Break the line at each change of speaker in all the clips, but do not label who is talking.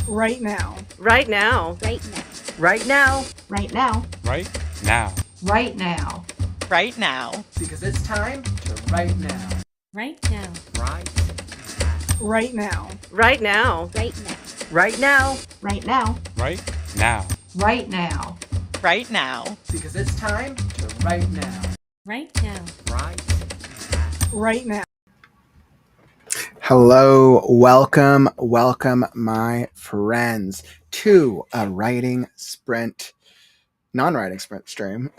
Right now.
Right now.
Right now.
Right now.
Right now.
Right now.
Right now.
Right now.
Because it's time to right now.
Right now.
Right.
Right now.
Right now.
Right now.
Right now.
Right now.
Right now.
Right now.
Right now.
Because it's time to right now.
Right now.
Right.
Right now.
Hello, welcome, my friends, to a non-writing sprint stream.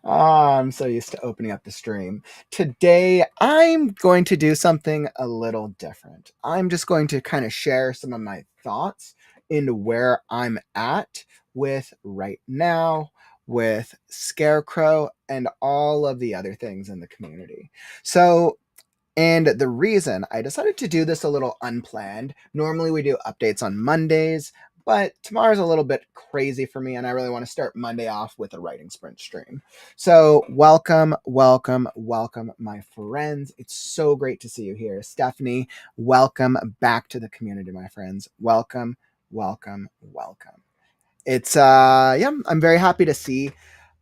I'm so used to opening up the stream. Today, I'm going to do something a little different. I'm just going to kind of share some of my thoughts into where I'm at with right now, with Scarecrow, and all of the other things in the community. And the reason I decided to do this a little unplanned, normally we do updates on Mondays, but tomorrow's a little bit crazy for me, and I really want to start Monday off with a writing sprint stream. So welcome, my friends. It's so great to see you here. Stephanie, welcome back to the community, my friends. Welcome. It's, I'm very happy to see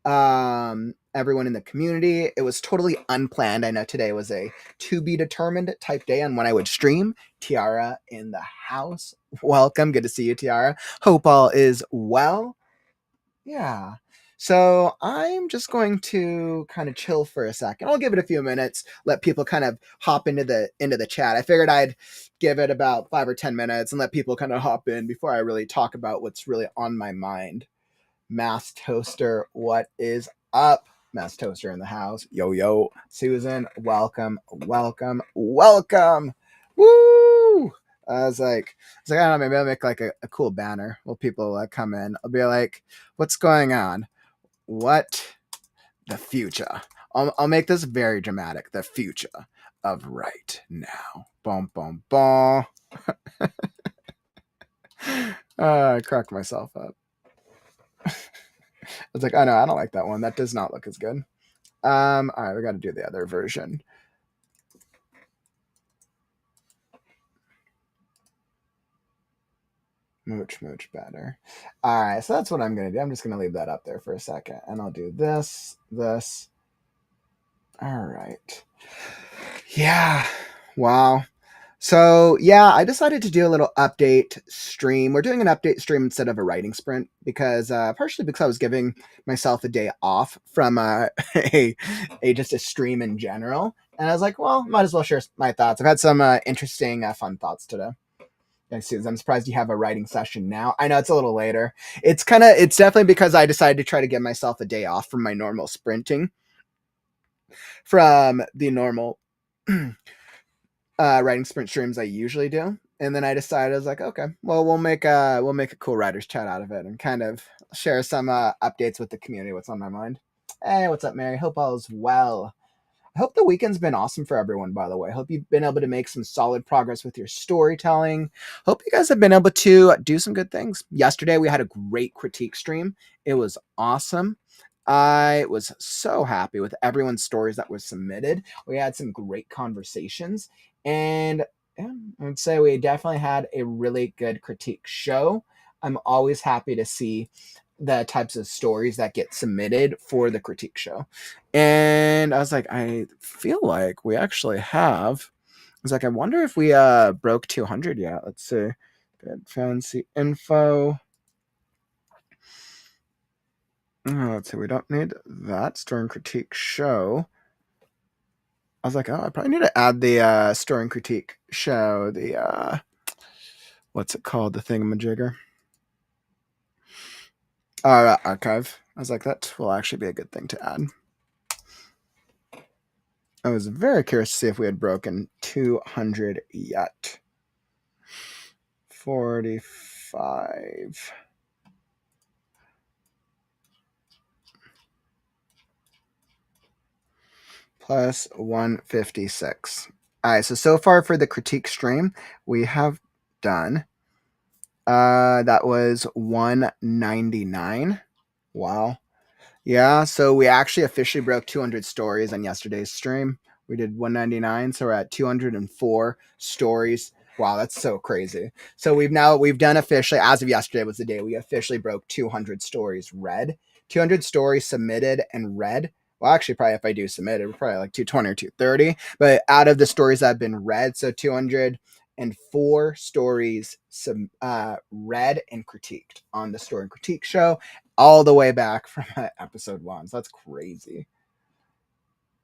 everyone in the community. It was totally unplanned. I know today was a to be determined type day on when I would stream. Tiara in the house. Welcome. Good to see you, Tiara. Hope all is well. Yeah. So I'm just going to kind of chill for a second. I'll give it a few minutes, let people kind of hop into the chat. I figured I'd give it about 5 or 10 minutes and let people kind of hop in before I really talk about what's really on my mind. Mass Toaster, what is up? Mass Toaster in the house. Yo. Susan, welcome. Woo! I was like, I don't know, maybe I'll make like a cool banner while people come in. I'll be like, what's going on? What? The future. I'll make this very dramatic. The future of right now. Boom. I cracked myself up. I was like, oh no, I don't like that one. That does not look as good. All right, we got to do the other version. Mooch better. All right, so that's what I'm going to do. I'm just going to leave that up there for a second, and I'll do this. All right. Yeah. Wow. So, yeah, I decided to do a little update stream. We're doing an update stream instead of a writing sprint because partially because I was giving myself a day off from just a stream in general. And I was like, well, might as well share my thoughts. I've had some interesting, fun thoughts today. Thanks, Susan. I'm surprised you have a writing session now. I know it's a little later. It's definitely because I decided to try to give myself a day off from my normal sprinting, from the normal writing sprint streams I usually do. And then I decided, I was like, okay, well, we'll make a cool writers chat out of it and kind of share some updates with the community, what's on my mind. Hey, what's up, Mary? Hope all is well. I hope the weekend's been awesome for everyone, by the way. Hope you've been able to make some solid progress with your storytelling. Hope you guys have been able to do some good things. Yesterday, we had a great critique stream. It was awesome. I was so happy with everyone's stories that were submitted. We had some great conversations. And yeah, I would say we definitely had a really good critique show. I'm always happy to see the types of stories that get submitted for the critique show. And I was like, I feel like we actually have. I was like, I wonder if we broke 200 yet. Let's see. Good fancy info. Let's see. We don't need that. Story and critique show. I was like, oh, I probably need to add the story and critique show. The what's it called? The thingamajigger. Archive. I was like, that will actually be a good thing to add. I was very curious to see if we had broken 200 yet. 45. Plus 156. All right, so far for the critique stream, we have done, that was 199. Wow. Yeah, so we actually officially broke 200 stories on yesterday's stream. We did 199, so we're at 204 stories Wow, that's so crazy. So we've done officially, as of yesterday was the day we officially broke 200 stories read, 200 stories submitted and read. Well, actually, probably if I do submit it, we're probably like 220 or 230. But out of the stories that have been read, so 204 stories read and critiqued on the Story and Critique show, all the way back from episode 1. So that's crazy.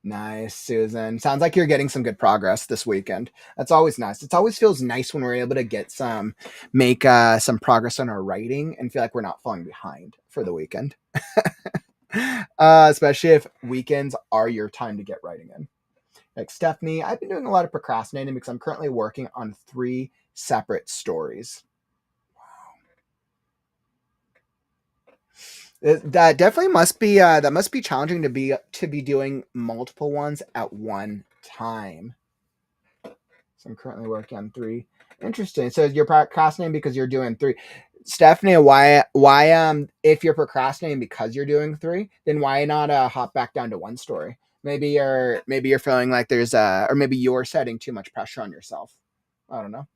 Nice, Susan. Sounds like you're getting some good progress this weekend. That's always nice. It always feels nice when we're able to make some progress on our writing and feel like we're not falling behind for the weekend. Especially if weekends are your time to get writing in. Like Stephanie, I've been doing a lot of procrastinating because I'm currently working on 3 separate stories. That definitely must be challenging to be doing multiple ones at one time. So I'm currently working on 3. Interesting. So you're procrastinating because you're doing 3. Stephanie, why if you're procrastinating because you're doing 3, then why not hop back down to 1 story? Maybe you're feeling like there's or maybe you're setting too much pressure on yourself. I don't know.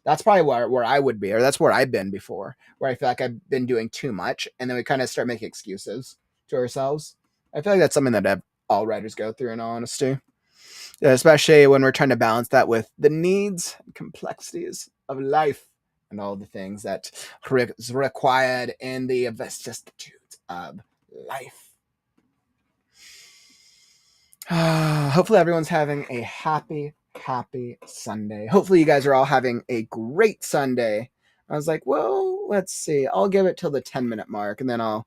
That's probably where I would be, or that's where I've been before, where I feel like I've been doing too much, and then we kind of start making excuses to ourselves. I feel like that's something that all writers go through, in all honesty, especially when we're trying to balance that with the needs and complexities of life and all the things that is required in the vicissitudes of life. Hopefully everyone's having a happy Sunday. Hopefully you guys are all having a great Sunday. I was like, well, let's see. I'll give it till the 10-minute mark and then I'll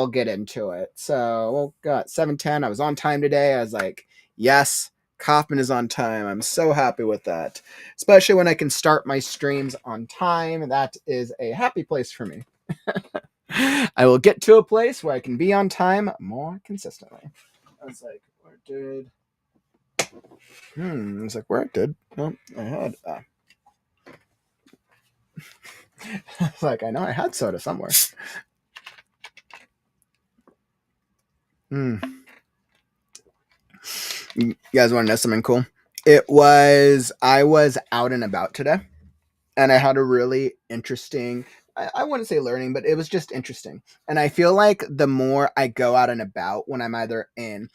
get into it. So, got 7:10. I was on time today. I was like, yes, Kaufman is on time. I'm so happy with that. Especially when I can start my streams on time. That is a happy place for me. I will get to a place where I can be on time more consistently. I was like, where did... I was like, where it did? Oh, I had... I was like, I know I had soda somewhere. You guys want to know something cool? I was out and about today, and I had a really interesting... I wouldn't say learning, but it was just interesting. And I feel like the more I go out and about when I'm either in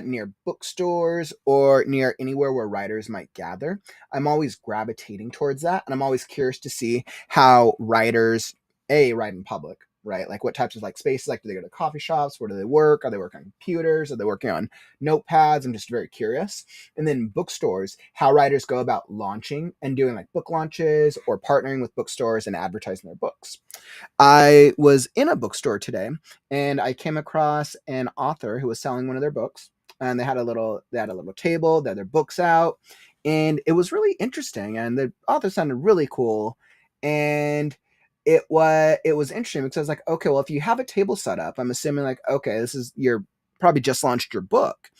near bookstores or near anywhere where writers might gather, I'm always gravitating towards that. And I'm always curious to see how writers, write in public, right? Like what types of like spaces, like do they go to coffee shops? Where do they work? Are they working on computers? Are they working on notepads? I'm just very curious. And then bookstores, how writers go about launching and doing like book launches or partnering with bookstores and advertising their books. I was in a bookstore today and I came across an author who was selling one of their books, and they had a little table, they had their books out, and it was really interesting, and the author sounded really cool. And it was interesting because I was like, okay, well, if you have a table set up, I'm assuming like, okay, you're probably just launched your book.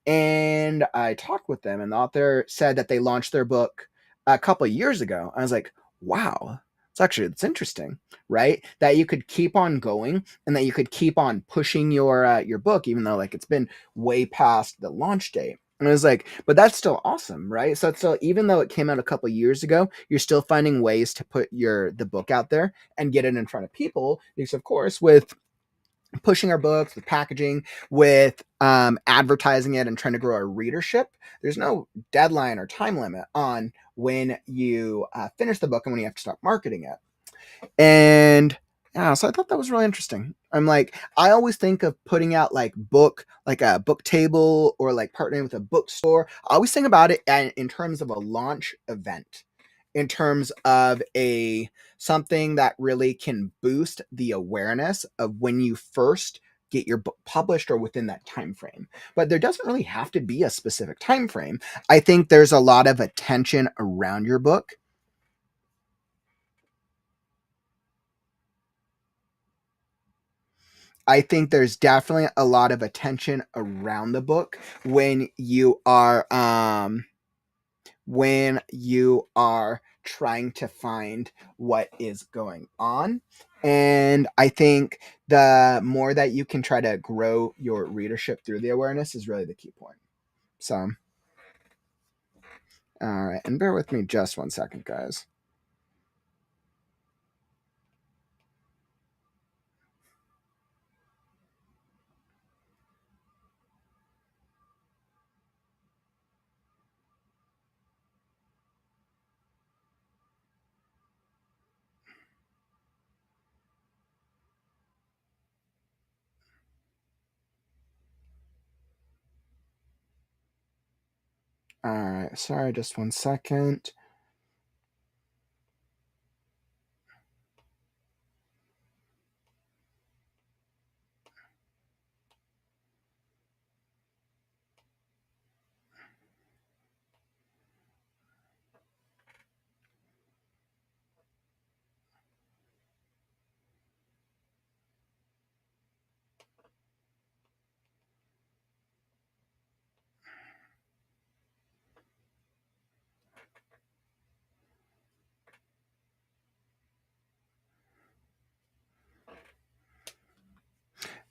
And I talked with them, and the author said that they launched their book a couple of years ago. I was like, wow, it's interesting, right? That you could keep on going and that you could keep on pushing your book, even though like it's been way past the launch date. And I was like, but that's still awesome, right? So it's still, even though it came out a couple of years ago, you're still finding ways to put the book out there and get it in front of people. Because of course, with pushing our books, with packaging, with advertising it and trying to grow our readership, there's no deadline or time limit on when you finish the book and when you have to start marketing it. And yeah, so I thought that was really interesting. I'm like, I always think of putting out like a book table or like partnering with a bookstore. I always think about it in terms of a launch event, in terms of something that really can boost the awareness of when you first get your book published or within that time frame. But there doesn't really have to be a specific time frame. I think there's a lot of attention around your book. I think there's definitely a lot of attention around the book when you are trying to find what is going on. And I think the more that you can try to grow your readership through the awareness is really the key point. So All right, and bear with me just 1 second, guys. All right, sorry, just 1 second.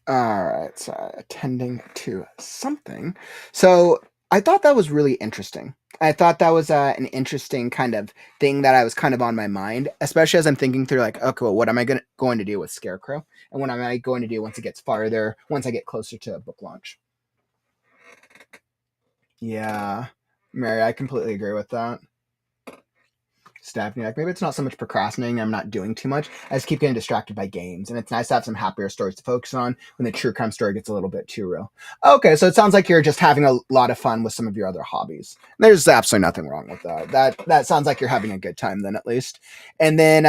All right, so attending to something. So I thought that was really interesting. I thought that was an interesting kind of thing that I was kind of on my mind, especially as I'm thinking through like, okay, well, what am I going to do with Scarecrow, and what am I going to do once it gets farther, once I get closer to book launch? Yeah, Mary, I completely agree with that. Stephanie, like maybe it's not so much procrastinating. I'm not doing too much. I just keep getting distracted by games, and it's nice to have some happier stories to focus on when the true crime story gets a little bit too real. Okay, so it sounds like you're just having a lot of fun with some of your other hobbies. There's absolutely nothing wrong with that. That sounds like you're having a good time then, at least. And then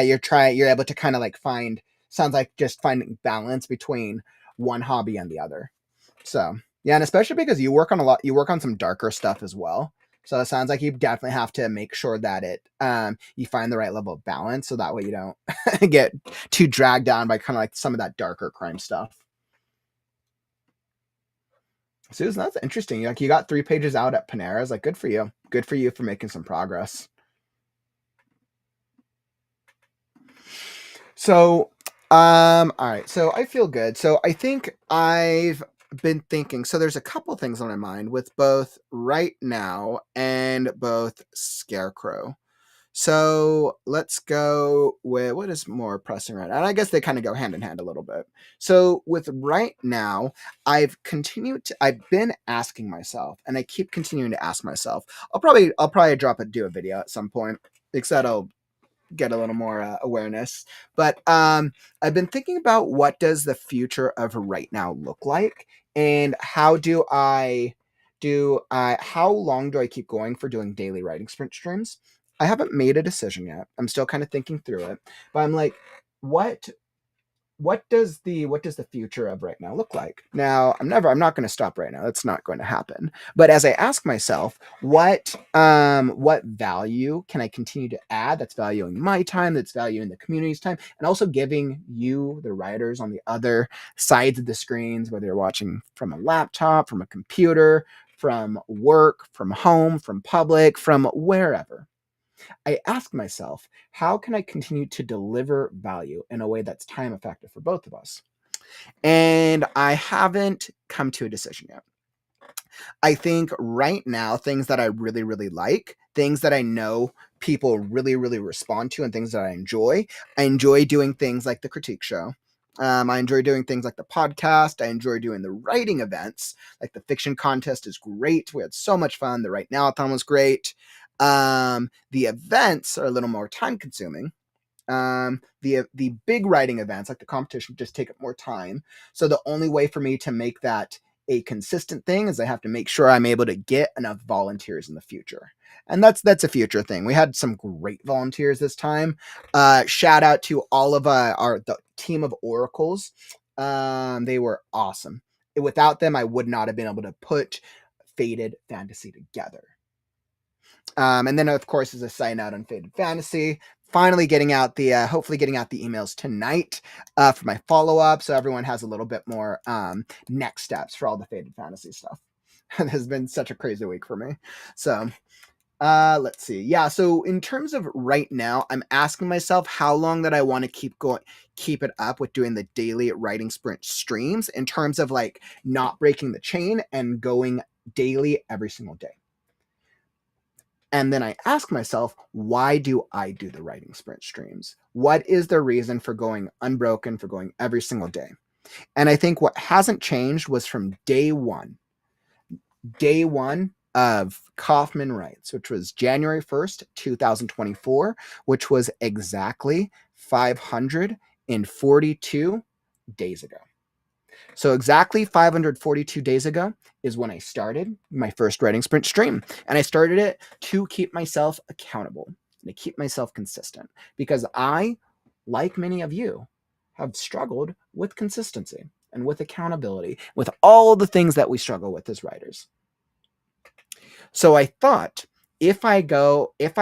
you're able to kind of like find. Sounds like just finding balance between one hobby and the other. So yeah, and especially because you work on you work on some darker stuff as well. So it sounds like you definitely have to make sure that you find the right level of balance, so that way you don't get too dragged down by kind of like some of that darker crime stuff. Susan, that's interesting. Like you got 3 pages out at Panera's. Like good for you. Good for you for making some progress. So, all right. So I feel good. So I think I've been thinking. So there's a couple things on my mind with both Right Now and both Scarecrow. So let's go with what is more pressing right now. And I guess they kind of go hand in hand a little bit. So with Right Now, I've been asking myself, and I keep continuing to ask myself. I'll probably do a video at some point, because that'll get a little more awareness. But I've been thinking about what does the future of Right Now look like, and how long do I keep going for doing daily writing sprint streams? I haven't made a decision yet. I'm still kind of thinking through it, but I'm like, what does the future of Right Now look like? Now, I'm not going to stop right now. That's not going to happen. But as I ask myself, what value can I continue to add that's valuing my time, that's valuing the community's time, and also giving you, the writers on the other sides of the screens, whether you're watching from a laptop, from a computer, from work, from home, from public, from wherever. I ask myself, how can I continue to deliver value in a way that's time effective for both of us? And I haven't come to a decision yet. I think right now, things that I really, really like, things that I know people really, really respond to, and things that I enjoy doing things like the critique show. I enjoy doing things like the podcast. I enjoy doing the writing events. Like the fiction contest is great. We had so much fun. The Right Now-a-thon was great. The events are a little more time consuming. The big writing events like the competition just take up more time. So the only way for me to make that a consistent thing is I have to make sure I'm able to get enough volunteers in the future. And that's a future thing. We had some great volunteers this time. Shout out to all of the team of oracles. They were awesome. Without them, I would not have been able to put Faded Fantasy together. And then, of course, as a side note on Faded Fantasy, finally hopefully getting out the emails tonight for my follow-up, so everyone has a little bit more next steps for all the Faded Fantasy stuff. It has been such a crazy week for me. So let's see. Yeah, so in terms of Right Now, I'm asking myself how long that I want to keep it up with doing the daily writing sprint streams, in terms of like not breaking the chain and going daily every single day. And then I ask myself, why do I do the writing sprint streams? What is the reason for going unbroken, for going every single day? And I think what hasn't changed was from day one of Kaufman Writes, which was January 1st, 2024, which was exactly 542 days ago. So exactly 542 days ago is when I started my first writing sprint stream. And I started it to keep myself accountable and to keep myself consistent, because I, like many of you, have struggled with consistency and with accountability, with all the things that we struggle with as writers. So I thought, if I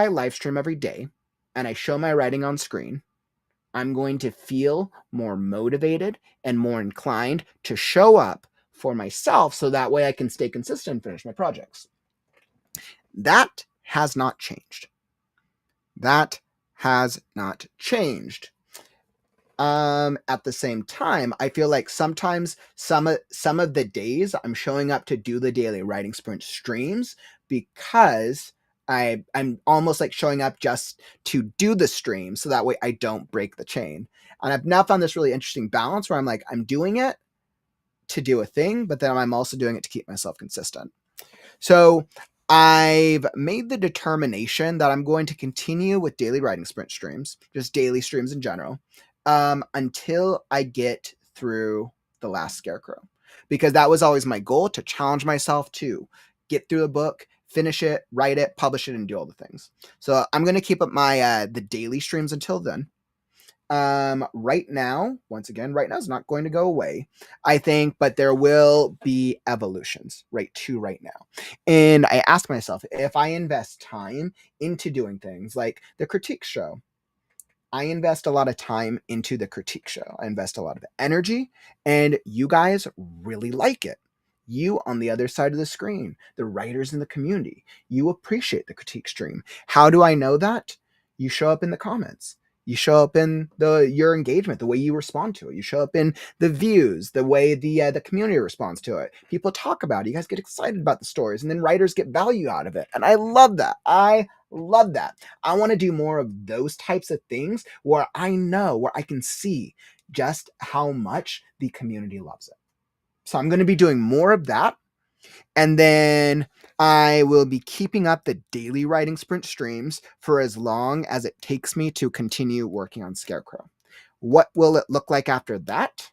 live stream every day and I show my writing on screen, I'm going to feel more motivated and more inclined to show up for myself, so that way I can stay consistent and finish my projects. That has not changed. That has not changed. At the same time, I feel like sometimes some of the days I'm showing up to do the daily writing sprint streams because I'm almost like showing up just to do the stream, so that way I don't break the chain. And I've now found this really interesting balance where I'm like, I'm doing it to do a thing, but then I'm also doing it to keep myself consistent. So I've made the determination that I'm going to continue with daily writing sprint streams, just daily streams in general, until I get through the last Scarecrow, because that was always my goal, to challenge myself to get through the book, finish it, write it, publish it, and do all the things. So I'm going to keep up my the daily streams until then. Right now, once again, right now is not going to go away, I think, but there will be evolutions right now. And I ask myself, if I invest time into doing things like the critique show, I invest a lot of time into the critique show. I invest a lot of energy, and you guys really like it. You on the other side of the screen, the writers in the community, you appreciate the critique stream. How do I know that? You show up in the comments. You show up in your engagement, the way you respond to it. You show up in the views, the way the community responds to it. People talk about it. You guys get excited about the stories, and then writers get value out of it. And I love that. I love that. I want to do more of those types of things where I can see just how much the community loves it. So I'm going to be doing more of that. And then I will be keeping up the daily writing sprint streams for as long as it takes me to continue working on Scarecrow. What will it look like after that?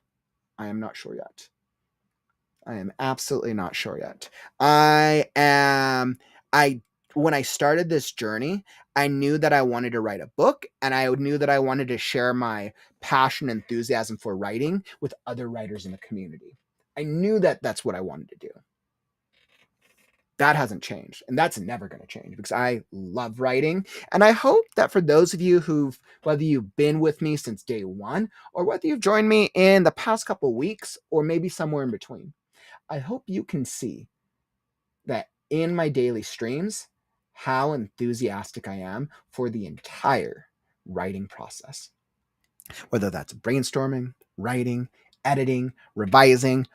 I am not sure yet. I am absolutely not sure yet. When I started this journey, I knew that I wanted to write a book, and I knew that I wanted to share my passion and enthusiasm for writing with other writers in the community. I knew that that's what I wanted to do. That hasn't changed, and that's never going to change, because I love writing. And I hope that for those of you whether you've been with me since day one, or whether you've joined me in the past couple weeks, or maybe somewhere in between, I hope you can see that in my daily streams, how enthusiastic I am for the entire writing process. Whether that's brainstorming, writing, editing, revising,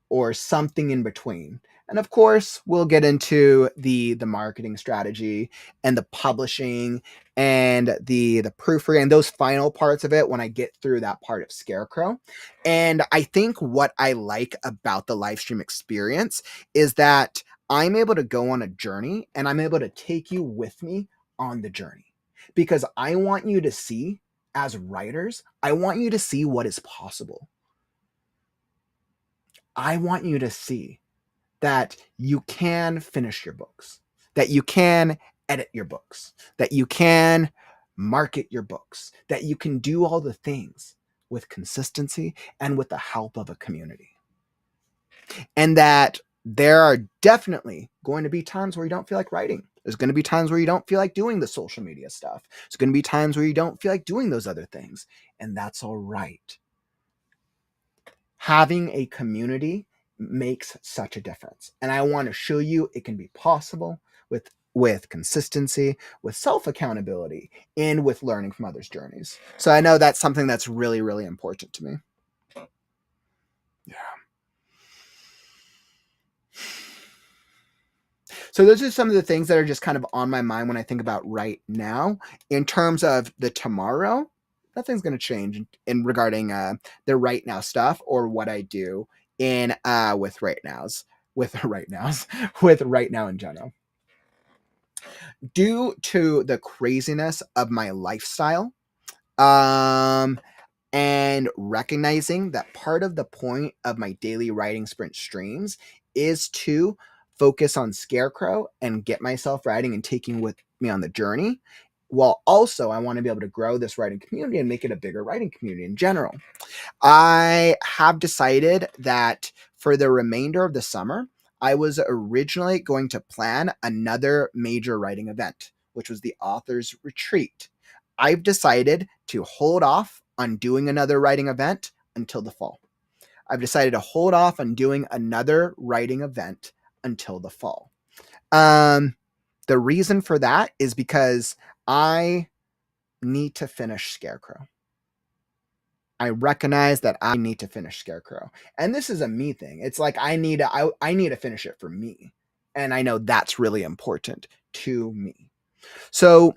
or something in between. And of course, we'll get into the marketing strategy and the publishing and the proofreading, those final parts of it when I get through that part of Scarecrow. And I think what I like about the live stream experience is that I'm able to go on a journey, and I'm able to take you with me on the journey, because I want you to see, as writers, I want you to see what is possible. I want you to see that you can finish your books, that you can edit your books, that you can market your books, that you can do all the things with consistency and with the help of a community. And that there are definitely going to be times where you don't feel like writing. There's going to be times where you don't feel like doing the social media stuff. There's going to be times where you don't feel like doing those other things. And that's all right. Having a community makes such a difference. And I want to show you it can be possible with consistency, with self-accountability, and with learning from others' journeys. So I know that's something that's really, really important to me. Yeah. So those are some of the things that are just kind of on my mind when I think about right now. In terms of the tomorrow, nothing's going to change in regarding the right now stuff or what I do in with right nows, with right nows, with right now in general. Due to the craziness of my lifestyle, and recognizing that part of the point of my daily writing sprint streams is to focus on Scarecrow and get myself writing and taking with me on the journey, while also I want to be able to grow this writing community and make it a bigger writing community in general. I have decided that for the remainder of the summer, I was originally going to plan another major writing event, which was the author's retreat. I've decided to hold off on doing another writing event until the fall. I've decided to hold off on doing another writing event until the fall. The reason for that is because I need to finish Scarecrow. I recognize that I need to finish Scarecrow. And this is a me thing. It's like I need to finish it for me. And I know that's really important to me. So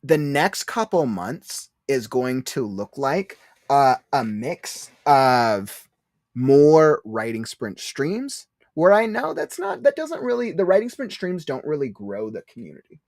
the next couple months is going to look like a mix of more writing sprint streams where I know the writing sprint streams don't really grow the community,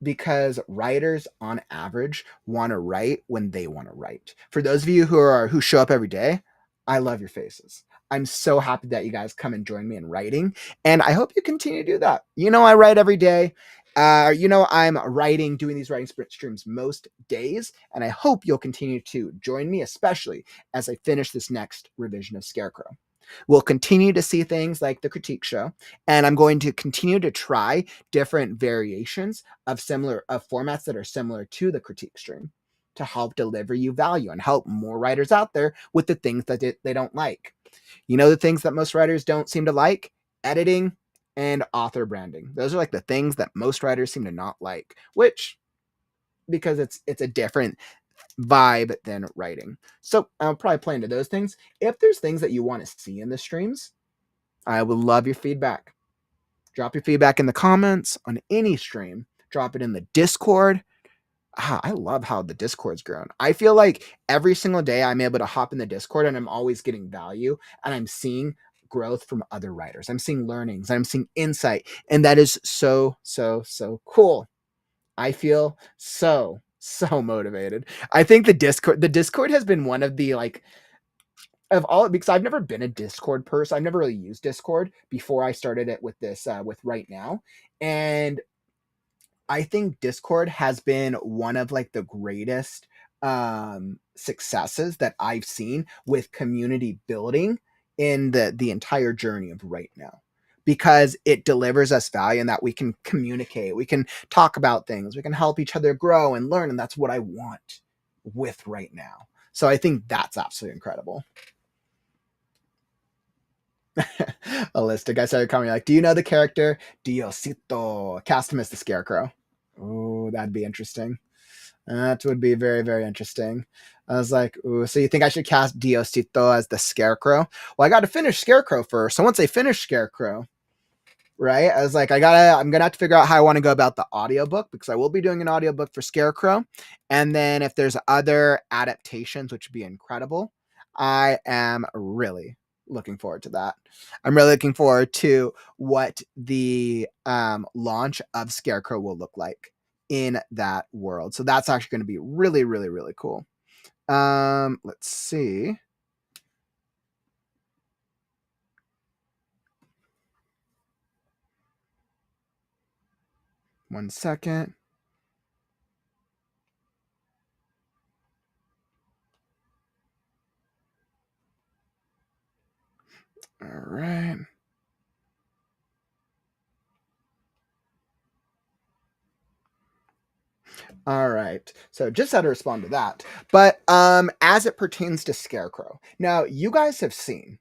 because writers on average want to write when they want to write. For those of you who show up every day, I love your faces. I'm so happy that you guys come and join me in writing, and I hope you continue to do that. I write every day. I'm writing, doing these writing sprint streams most days, and I hope you'll continue to join me, especially as I finish this next revision of Scarecrow. We'll continue to see things like the critique show, and I'm going to continue to try different variations of formats that are similar to the critique stream to help deliver you value and help more writers out there with the things that they don't like. The things that most writers don't seem to like: editing and author branding. Those are like the things that most writers seem to not like, because it's a different vibe than writing. So I'll probably play into those things. If there's things that you want to see in the streams, I would love your feedback. Drop your feedback in the comments on any stream. Drop it in the Discord. I love how the Discord's grown. I feel like every single day I'm able to hop in the Discord and I'm always getting value, and I'm seeing growth from other writers. I'm seeing learnings, I'm seeing insight, and that is so, so, so cool. I feel so motivated. I think the Discord has been one of the of all, because I've never been a Discord person. I've never really used Discord before I started it with this with Right Now. And I think Discord has been one of the greatest successes that I've seen with community building in the entire journey of Right Now, because it delivers us value and that we can communicate, we can talk about things, we can help each other grow and learn, and that's what I want with Right Now. So I think that's absolutely incredible. Alista, guys started commenting do you know the character Diosito? Cast him as the Scarecrow. Oh, that'd be interesting. That would be very, very interesting. I was like, ooh, so you think I should cast Diosito as the Scarecrow? Well, I got to finish Scarecrow first. So once I finish Scarecrow, right, I was like, I'm going to have to figure out how I want to go about the audiobook, because I will be doing an audiobook for Scarecrow. And then if there's other adaptations, which would be incredible, I am really looking forward to that. I'm really looking forward to what the launch of Scarecrow will look like in that world. So that's actually going to be really, really, really cool. Let's see. One second. All right. All right. So just how to respond to that. But as it pertains to Scarecrow, now you guys have seen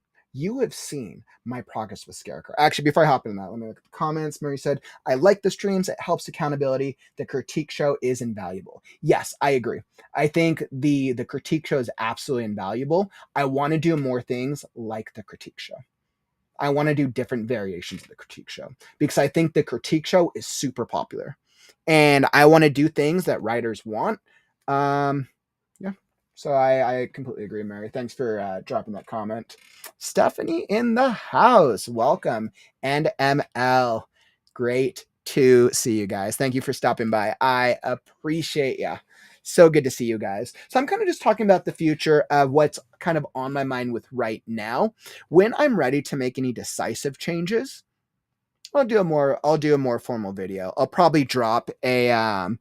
my progress with Scarecrow. Actually, before I hop into that, let me look at the comments. Murray said, I like the streams. It helps accountability. The critique show is invaluable. Yes, I agree. I think the critique show is absolutely invaluable. I want to do more things like the critique show. I want to do different variations of the critique show because I think the critique show is super popular, and I want to do things that writers want. Yeah. So I completely agree, Mary. Thanks for dropping that comment. Stephanie in the house. Welcome. And ML. Great to see you guys. Thank you for stopping by. I appreciate ya. So good to see you guys. So I'm kind of just talking about the future of what's kind of on my mind with right now. When I'm ready to make any decisive changes, I'll do a more formal video. I'll probably drop a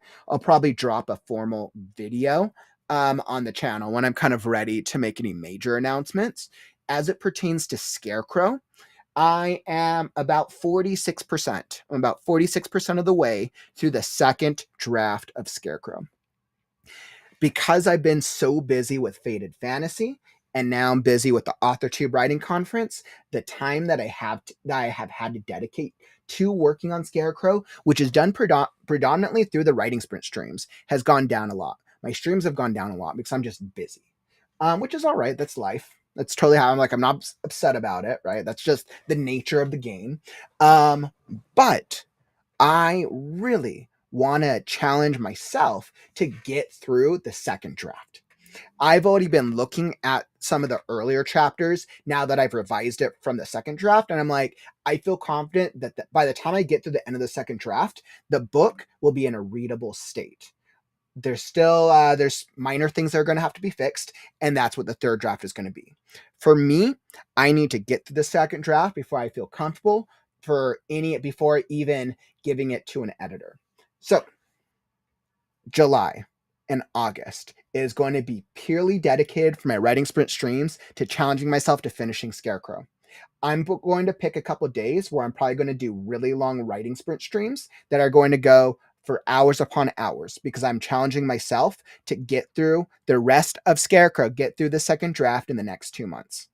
formal video on the channel when I'm kind of ready to make any major announcements. As it pertains to Scarecrow, I am about 46%. I'm about 46% of the way through the second draft of Scarecrow. Because I've been so busy with Faded Fantasy, and now I'm busy with the AuthorTube Writing Conference, the time that I have had to dedicate to working on Scarecrow, which is done predominantly through the Writing Sprint streams, has gone down a lot. My streams have gone down a lot because I'm just busy, which is all right. That's life. That's totally how I'm not upset about it, right? That's just the nature of the game. But I really want to challenge myself to get through the second draft. I've already been looking at some of the earlier chapters now that I've revised it from the second draft, and I'm like, I feel confident that by the time I get to the end of the second draft, the book will be in a readable state. There's still there's minor things that are going to have to be fixed, and that's what the third draft is going to be. For me, I need to get to the second draft before I feel comfortable before even giving it to an editor. So July and August is going to be purely dedicated for my Writing Sprint streams to challenging myself to finishing Scarecrow. I'm going to pick a couple days where I'm probably going to do really long Writing Sprint streams that are going to go for hours upon hours because I'm challenging myself to get through the rest of Scarecrow, get through the second draft in the next 2 months.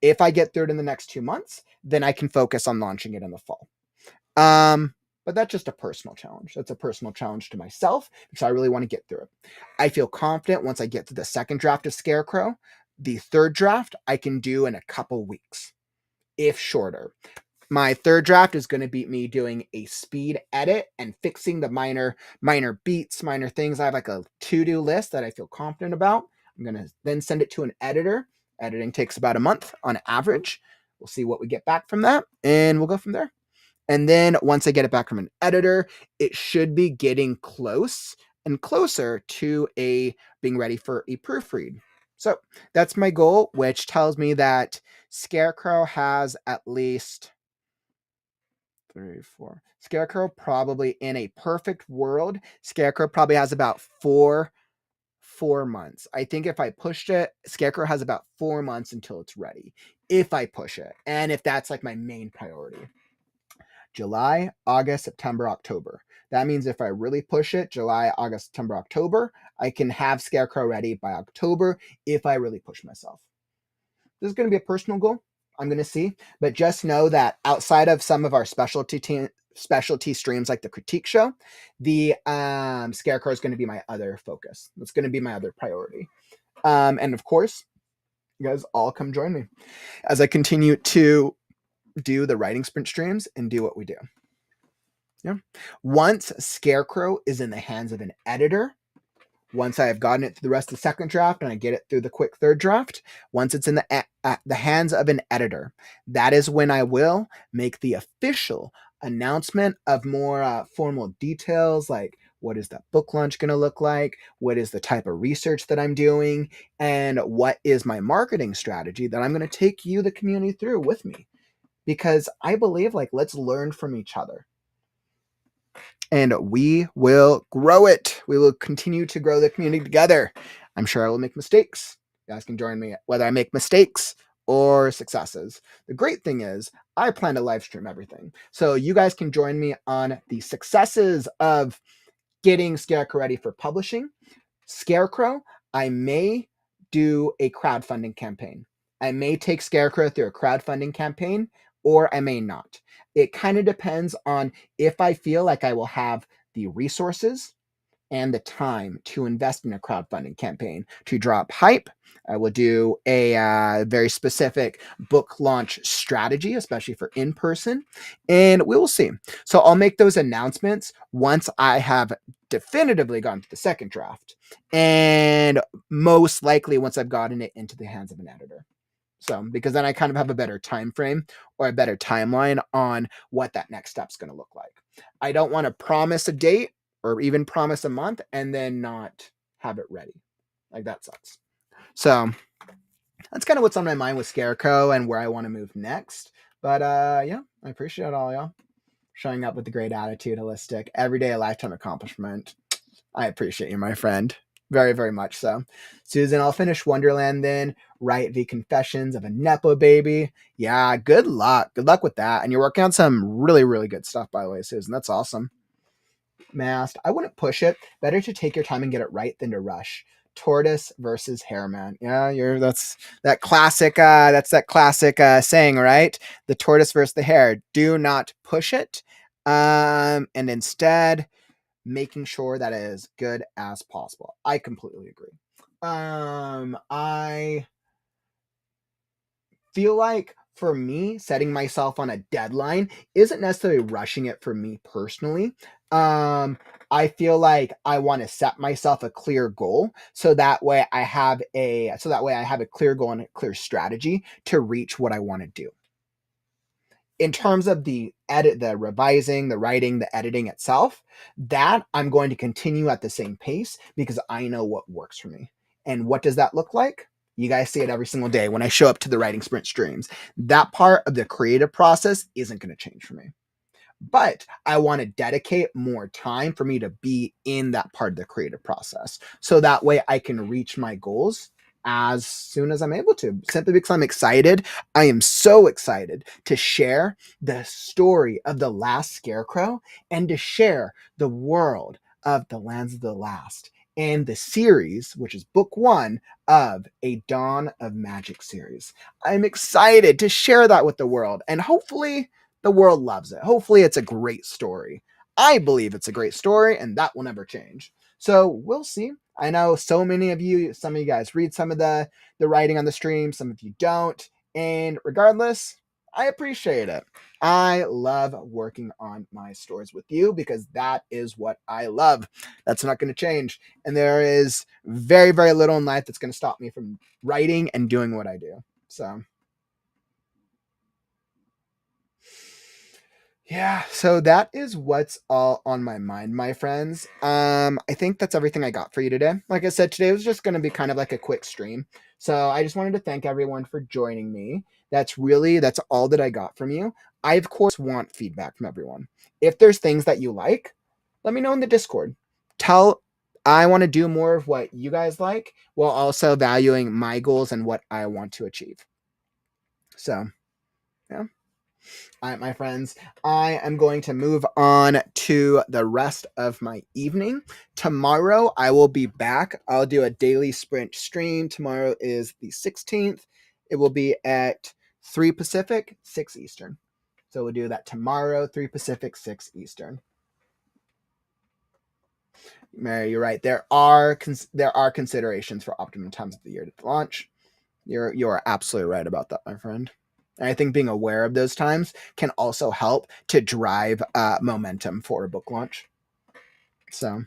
If I get through it in the next 2 months, then I can focus on launching it in the fall. But that's just a personal challenge. That's a personal challenge to myself because I really want to get through it. I feel confident once I get to the second draft of Scarecrow. The third draft I can do in a couple weeks, if shorter. My third draft is going to be me doing a speed edit and fixing the minor beats, minor things. I have like a to-do list that I feel confident about. I'm going to then send it to an editor. Editing takes about a month on average. We'll see what we get back from that, and we'll go from there. And then once I get it back from an editor, it should be getting close and closer to being ready for a proofread. So that's my goal, which tells me that Scarecrow has at least 3, 4. Scarecrow probably in a perfect world, Scarecrow probably has about 4 months. I think if I pushed it, Scarecrow has about 4 months until it's ready. If I push it, and if that's like my main priority. July, August, September, October. That means if I really push it, July, August, September, October, I can have Scarecrow ready by October if I really push myself. This is going to be a personal goal. I'm going to see. But just know that outside of some of our specialty streams like the critique show, the Scarecrow is going to be my other focus. It's going to be my other priority. And of course, you guys all come join me as I continue to do the Writing Sprint streams and do what we do. Yeah. Once Scarecrow is in the hands of an editor, once I have gotten it through the rest of the second draft and I get it through the quick third draft, once it's in the hands of an editor, that is when I will make the official announcement of more formal details, like what is that book launch going to look like? What is the type of research that I'm doing? And what is my marketing strategy that I'm going to take you, the community, through with me? Because I believe, let's learn from each other. And we will grow it. We will continue to grow the community together. I'm sure I will make mistakes. You guys can join me whether I make mistakes or successes. The great thing is I plan to live stream everything. So you guys can join me on the successes of getting Scarecrow ready for publishing. Scarecrow, I may do a crowdfunding campaign. I may take Scarecrow through a crowdfunding campaign, or I may not. It kind of depends on if I feel like I will have the resources and the time to invest in a crowdfunding campaign to drop hype. I will do a very specific book launch strategy, especially for in person, and we will see. So I'll make those announcements once I have definitively gone to the second draft, and most likely once I've gotten it into the hands of an editor. So, because then I kind of have a better time frame or a better timeline on what that next step's going to look like. I don't want to promise a date or even promise a month and then not have it ready. Like, that sucks. So that's kind of what's on my mind with Scarecrow and where I want to move next. But yeah, I appreciate all y'all showing up with a great attitude, holistic, everyday, a lifetime accomplishment. I appreciate you, my friend. Very, very much so. Susan, I'll finish Wonderland then. Write the Confessions of a Nepo Baby. Yeah, good luck. Good luck with that. And you're working on some really, really good stuff, by the way, Susan. That's awesome. Mast, I wouldn't push it. Better to take your time and get it right than to rush. Tortoise versus Hairman. Yeah, that's that classic saying, right? The tortoise versus the hare. Do not push it. And instead making sure that it is as good as possible. I completely agree. I feel like for me, setting myself on a deadline isn't necessarily rushing it for me personally. I feel like I want to set myself a clear goal so that way I have a clear goal and a clear strategy to reach what I want to do. In terms of the revising, the writing, the editing itself, that I'm going to continue at the same pace because I know what works for me. And what does that look like? You guys see it every single day when I show up to the writing sprint streams. That part of the creative process isn't going to change for me. But I want to dedicate more time for me to be in that part of the creative process. So that way I can reach my goals as soon as I'm able to, simply because I'm excited. I am so excited to share the story of the last Scarecrow and to share the world of the Lands of the Last and the series, which is book 1 of a Dawn of Magic series. I'm excited to share that with the world, and hopefully the world loves it. Hopefully it's a great story. I believe it's a great story, and that will never change. So we'll see. I know so many of you, some of you guys read some of the writing on the stream, some of you don't. And regardless, I appreciate it. I love working on my stories with you because that is what I love. That's not going to change. And there is very, very little in life that's going to stop me from writing and doing what I do. So yeah, so that is what's all on my mind, my friends. I think that's everything I got for you today. Like I said, today was just going to be kind of like a quick stream. So I just wanted to thank everyone for joining me. That's all that I got from you. I, of course, want feedback from everyone. If there's things that you like, let me know in the Discord. I want to do more of what you guys like while also valuing my goals and what I want to achieve. So, yeah. All right, my friends, I am going to move on to the rest of my evening. Tomorrow, I will be back. I'll do a daily sprint stream. Tomorrow is the 16th. It will be at 3 Pacific, 6 Eastern. So we'll do that tomorrow, 3 Pacific, 6 Eastern. Mary, you're right. There are considerations for optimum times of the year to launch. You are absolutely right about that, my friend. And I think being aware of those times can also help to drive momentum for a book launch. So,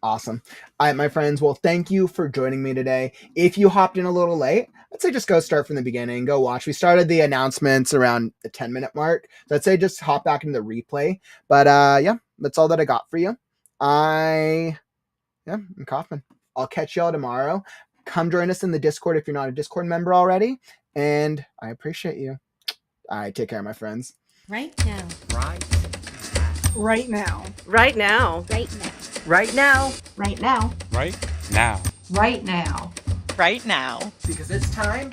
awesome. All right, my friends. Well, thank you for joining me today. If you hopped in a little late, I'd say just go start from the beginning. Go watch. We started the announcements around the 10-minute mark. So I'd say just hop back into the replay. But yeah, that's all that I got for you. I'm Kaufman. I'll catch y'all tomorrow. Come join us in the Discord if you're not a Discord member already. And I appreciate you. All right, take care, my friends.
Right now.
Right.
Right now.
Right now.
Right now.
Right now.
Right now.
Right now.
Right now.
Right now.
Because it's time